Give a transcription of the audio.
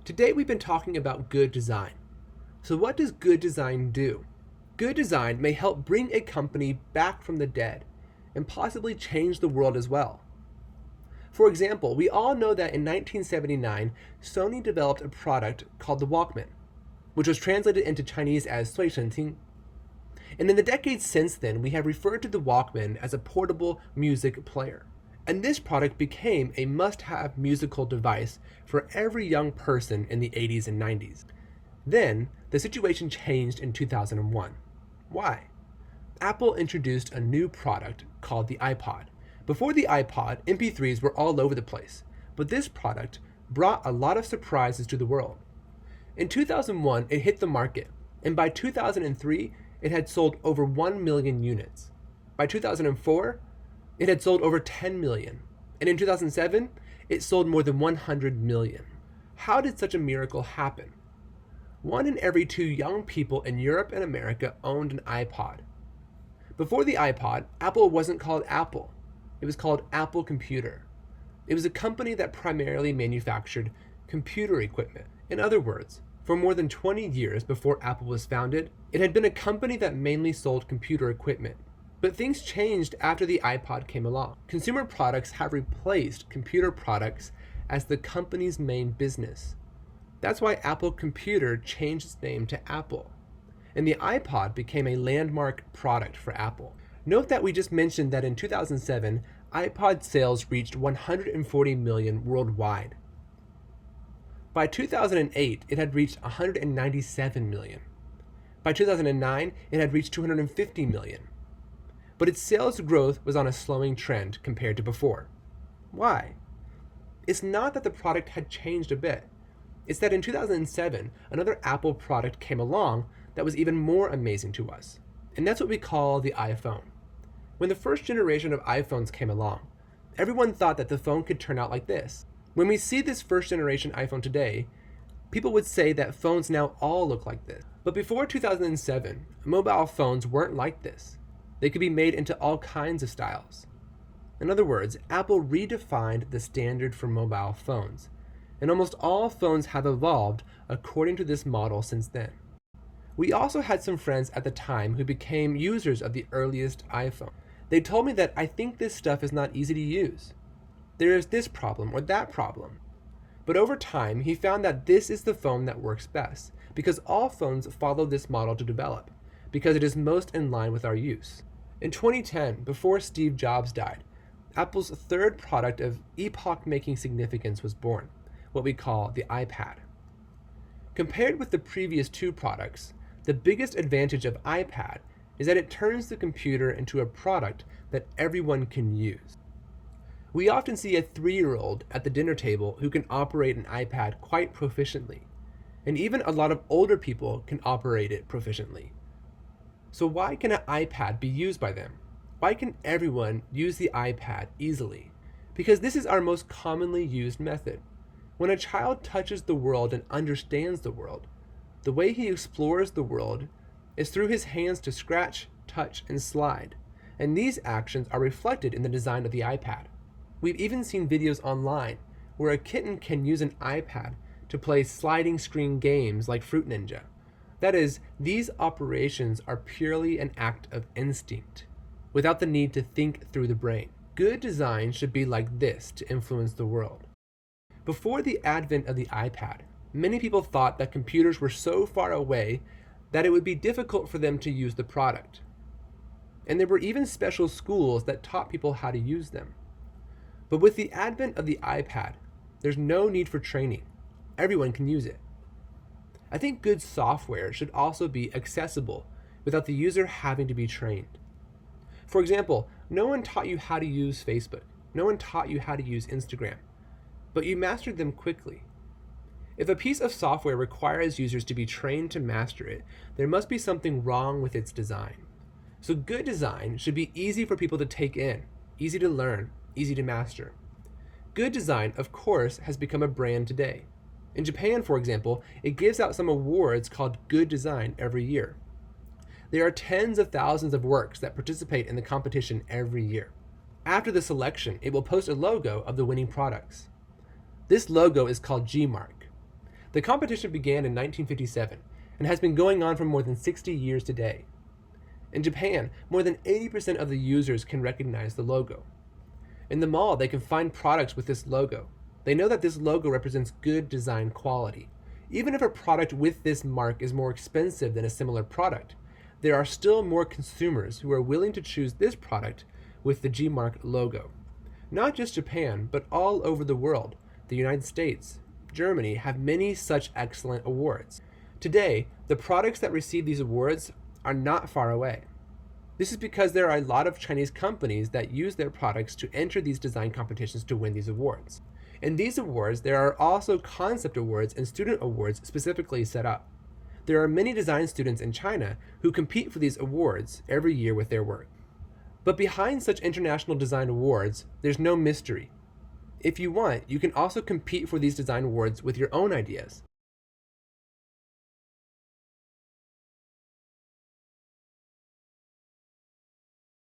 Today we've been talking about good design. So what does good design do? Good design may help bring a company back from the dead and possibly change the world as well. For example, we all know that in 1979, Sony developed a product called the Walkman, which was translated into Chinese as 随身听. And in the decades since then, we have referred to the Walkman as a portable music player. And this product became a must-have musical device for every young person in the 80s and 90s. Then, the situation changed in 2001. Why? Apple introduced a new product called the iPod. Before the iPod, MP3s were all over the place, but this product brought a lot of surprises to the world. In 2001, it hit the market, and by 2003, it had sold over 1 million units. By 2004, it had sold over 10 million, and in 2007, it sold more than 100 million. How did such a miracle happen? 1 in every 2 young people in Europe and America owned an iPod. Before the iPod, Apple wasn't called Apple. It was called Apple Computer. It was a company that primarily manufactured computer equipment. In other words, for more than 20 years before Apple was founded, it had been a company that mainly sold computer equipment. But things changed after the iPod came along. Consumer products have replaced computer products as the company's main business. That's why Apple Computer changed its name to Apple. And the iPod became a landmark product for Apple. Note that we just mentioned that in 2007, iPod sales reached 140 million worldwide. By 2008, it had reached 197 million. By 2009, it had reached 250 million. But its sales growth was on a slowing trend compared to before. Why? It's not that the product had changed a bit. It's that in 2007, another Apple product came along that was even more amazing to us. And that's what we call the iPhone. When the first generation of iPhones came along, everyone thought that the phone could turn out like this. When we see this first generation iPhone today, people would say that phones now all look like this. But before 2007, mobile phones weren't like this. They could be made into all kinds of styles. In other words, Apple redefined the standard for mobile phones, and almost all phones have evolved according to this model since then. We also had some friends at the time who became users of the earliest iPhone. They told me that I think this stuff is not easy to use. There is this problem or that problem. But over time, he found that this is the phone that works best, because all phones follow this model to develop, because it is most in line with our use. In 2010, before Steve Jobs died, Apple's third product of epoch-making significance was born, what we call the iPad. Compared with the previous 2 products, the biggest advantage of iPad is that it turns the computer into a product that everyone can use. We often see a 3-year-old at the dinner table who can operate an iPad quite proficiently, and even a lot of older people can operate it proficiently. So why can an iPad be used by them? Why can everyone use the iPad easily? Because this is our most commonly used method. When a child touches the world and understands the world, the way he explores the world is through his hands to scratch, touch, and slide. And these actions are reflected in the design of the iPad. We've even seen videos online where a kitten can use an iPad to play sliding screen games like Fruit Ninja. That is, these operations are purely an act of instinct, without the need to think through the brain. Good design should be like this to influence the world. Before the advent of the iPad, many people thought that computers were so far away that it would be difficult for them to use the product. And there were even special schools that taught people how to use them. But with the advent of the iPad, there's no need for training. Everyone can use it. I think good software should also be accessible without the user having to be trained. For example, no one taught you how to use Facebook. No one taught you how to use Instagram, but you mastered them quickly. If a piece of software requires users to be trained to master it, there must be something wrong with its design. So good design should be easy for people to take in, easy to learn, easy to master. Good design, of course, has become a brand today. In Japan, for example, it gives out some awards called Good Design every year. There are tens of thousands of works that participate in the competition every year. After the selection, it will post a logo of the winning products. This logo is called G-Mark. The competition began in 1957 and has been going on for more than 60 years today. In Japan, more than 80% of the users can recognize the logo. In the mall, they can find products with this logo. They know that this logo represents good design quality. Even if a product with this mark is more expensive than a similar product, there are still more consumers who are willing to choose this product with the G-Mark logo. Not just Japan, but all over the world, the United States, Germany have many such excellent awards. Today, the products that receive these awards are not far away. This is because there are a lot of Chinese companies that use their products to enter these design competitions to win these awards. In these awards, there are also concept awards and student awards specifically set up. There are many design students in China who compete for these awards every year with their work. But behind such international design awards, there's no mystery. If you want, you can also compete for these design awards with your own ideas.